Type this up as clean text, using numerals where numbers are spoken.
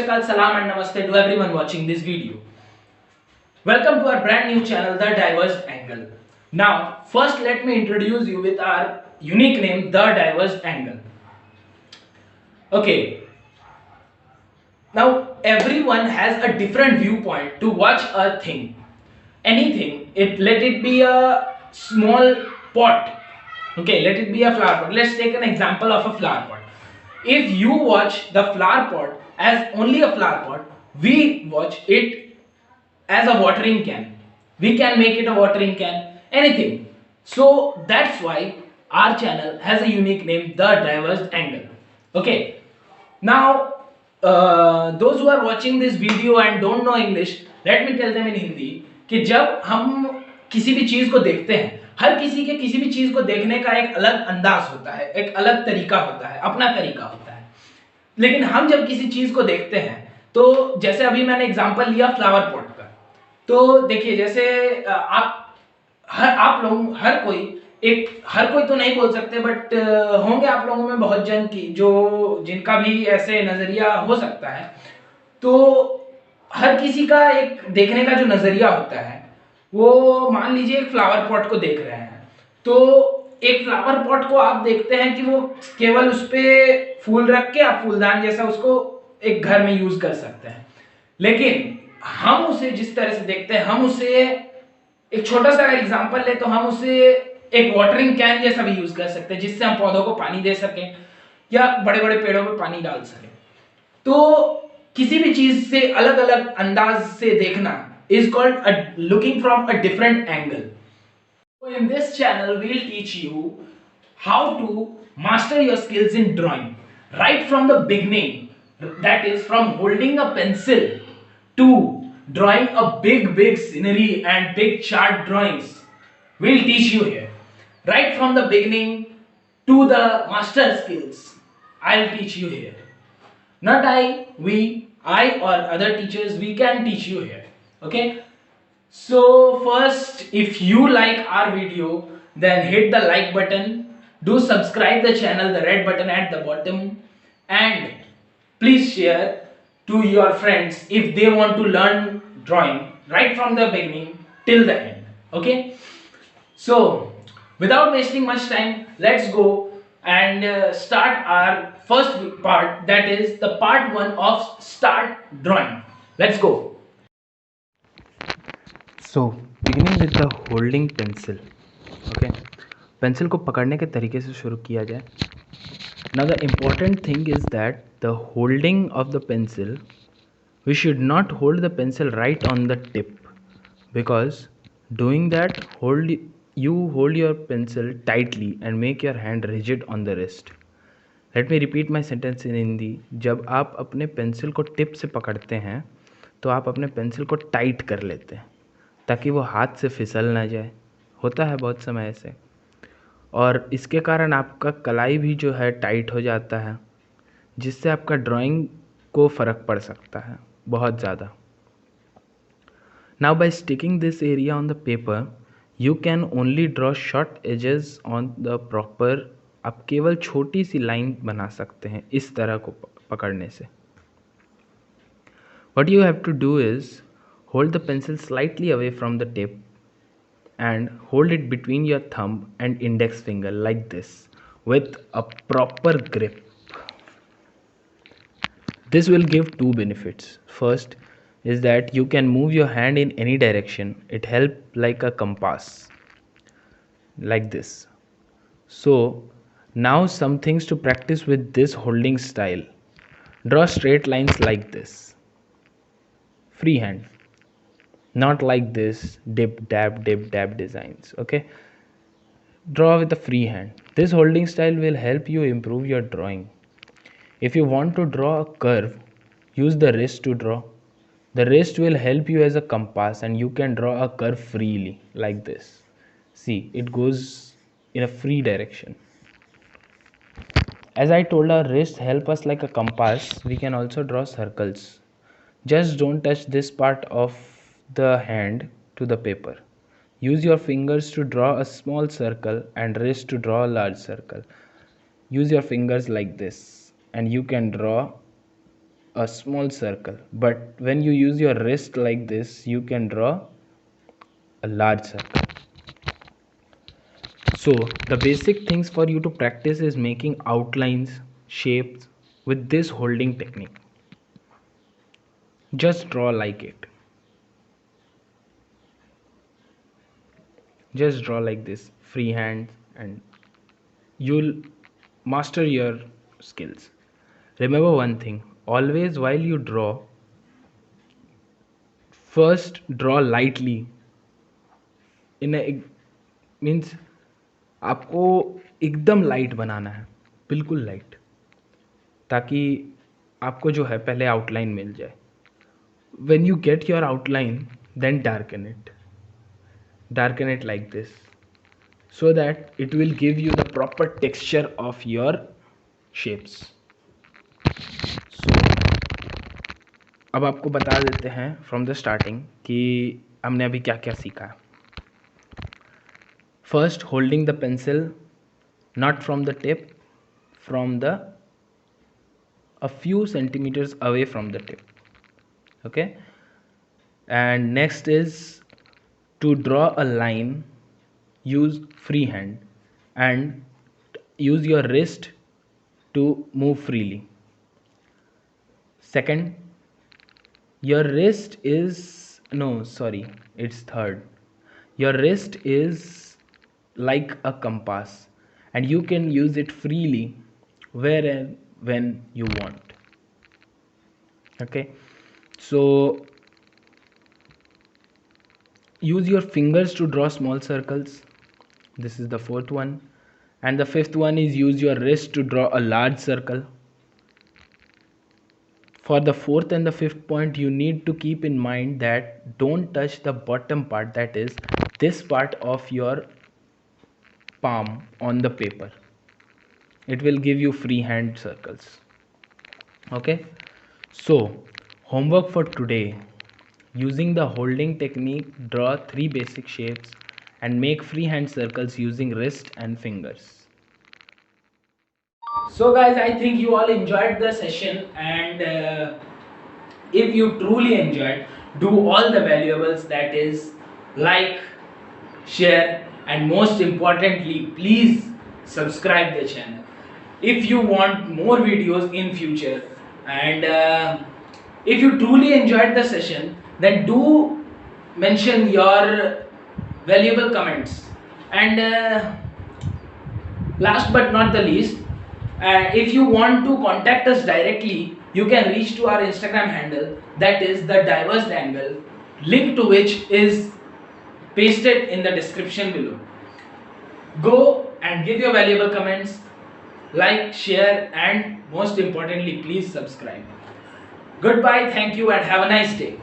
Shakal, Salam and Namaste to everyone watching this video. Welcome to our brand new channel, The Diverged Angle. Now, first let me introduce you with our unique name, The Diverged Angle. Okay. Now, everyone has a different viewpoint to watch a thing. Anything. Let it be a small pot. Okay, let it be a flower pot. Let's take an example of a flower pot. If you watch the flower pot as only a flower pot, we watch it as a watering can. We can make it a watering can, anything. So that's why our channel has a unique name, The Diverged Angle. Okay. Now, those who are watching this video and don't know English, let me tell them in Hindi कि जब हम किसी भी चीज को देखते हैं, हर किसी के किसी भी चीज को देखने का एक अलग अंदाज होता है, एक अलग तरीका होता है, अपना तरीका होता है. लेकिन हम जब किसी चीज को देखते हैं, तो जैसे अभी मैंने एग्जांपल लिया फ्लावर पॉट का, तो देखिए जैसे आप लोग हर कोई तो नहीं बोल सकते, बट होंगे आप लोगों में बहुत जन की जिनका भी ऐसे नजरिया हो सकता है. तो हर किसी का एक देखने का जो नजरिया होता है, वो मान लीजिए एक फ्लावर पॉट को देख रहे हैं, तो एक फ्लावर पॉट को आप देखते हैं कि वो केवल उस पे फूल रख के आप फूलदान जैसा उसको एक घर में यूज कर सकते हैं. लेकिन हम उसे जिस तरह से देखते हैं, हम उसे एक छोटा सा अगर एग्जांपल ले तो हम उसे एक वाटरिंग कैन जैसा भी यूज कर सकते हैं, जिससे हम पौधों को पानी दे सकें या बड़े बड़े पेड़ों पे पानी डाल सकें. तो किसी भी चीज से अलग अलग अंदाज से देखना is called looking from a different angle. So in this channel we'll teach you how to master your skills in drawing right from the beginning, that is from holding a pencil to drawing a big scenery and big chart drawings. We'll teach you here right from the beginning to the master skills. I'll teach you here. Not I or other teachers, we can teach you here. Okay. So first, if you like our video, then hit the like button. Do subscribe the channel, the red button at the bottom, and please share to your friends if they want to learn drawing right from the beginning till the end. Okay. So without wasting much time, let's go and start our first part, that is the part 1 of start drawing. Let's go. So beginning with the holding pencil. Okay, pencil को पकड़ने के तरीके से शुरू किया जाए. Now the important thing is that the holding of the pencil, we should not hold the pencil right on the tip, because doing that you hold your pencil tightly and make your hand rigid on the wrist. Let me repeat my sentence in Hindi. जब आप अपने pencil को tip से पकड़ते हैं, तो आप अपने पेंसिल को टाइट कर लेते हैं ताकि वो हाथ से फिसल ना जाए. होता है बहुत समय ऐसे, और इसके कारण आपका कलाई भी जो है टाइट हो जाता है, जिससे आपका ड्राइंग को फ़र्क पड़ सकता है बहुत ज़्यादा. Now by sticking this area on the paper, you can only draw short edges on the proper. आप केवल छोटी सी लाइन बना सकते हैं इस तरह को पकड़ने से. What you have to do is hold the pencil slightly away from the tip and hold it between your thumb and index finger like this with a proper grip. This will give two benefits. First is that you can move your hand in any direction. It helps like a compass, like this. So now some things to practice with this holding style. Draw straight lines like this. Free hand, not like this dip dab designs. Okay, draw with a free hand. This holding style will help you improve your drawing. If you want to draw a curve, use the wrist to draw. The wrist will help you as a compass, and you can draw a curve freely like this. See, it goes in a free direction. As I told, our wrist help us like a compass. We can also draw circles. Just don't touch this part of the hand to the paper. Use your fingers to draw a small circle and wrist to draw a large circle. Use your fingers like this and you can draw a small circle, but when you use your wrist like this, you can draw a large circle. So the basic things for you to practice is making outlines, shapes with this holding technique. Just draw like it. Just draw like this, freehand, and you'll master your skills. Remember one thing, always while you draw, first draw lightly. In means आपको एकदम light बनाना है, बिल्कुल light, ताकि आपको जो है पहले outline मिल जाए. When you get your outline, then darken it like this, so that it will give you the proper texture of your shapes. So अब आपको बता देते हैं फ्रॉम द स्टार्टिंग कि हमने अभी क्या क्या सीखा. First, holding the pencil not from the tip, from the a few centimeters away from the tip. Okay, and next is to draw a line, use free hand and use your wrist to move freely. Second, your wrist is no sorry it's third, your wrist is like a compass and you can use it freely where and when you want. Okay, so use your fingers to draw small circles. This is the fourth one, and the fifth one is use your wrist to draw a large circle. For the fourth and the fifth point, you need to keep in mind that don't touch the bottom part, that is this part of your palm on the paper. It will give you freehand circles. Okay, so homework for today: using the holding technique, draw 3 basic shapes and make freehand circles using wrist and fingers. So guys, I think you all enjoyed the session, and if you truly enjoyed, do all the valuables, that is like, share, and most importantly, please subscribe the channel if you want more videos in future. And if you truly enjoyed the session, then do mention your valuable comments. And last but not the least, if you want to contact us directly, you can reach to our Instagram handle, that is the diverse angle, link to which is pasted in the description below. Go and give your valuable comments, like, share, and most importantly, please subscribe. Goodbye, thank you, and have a nice day.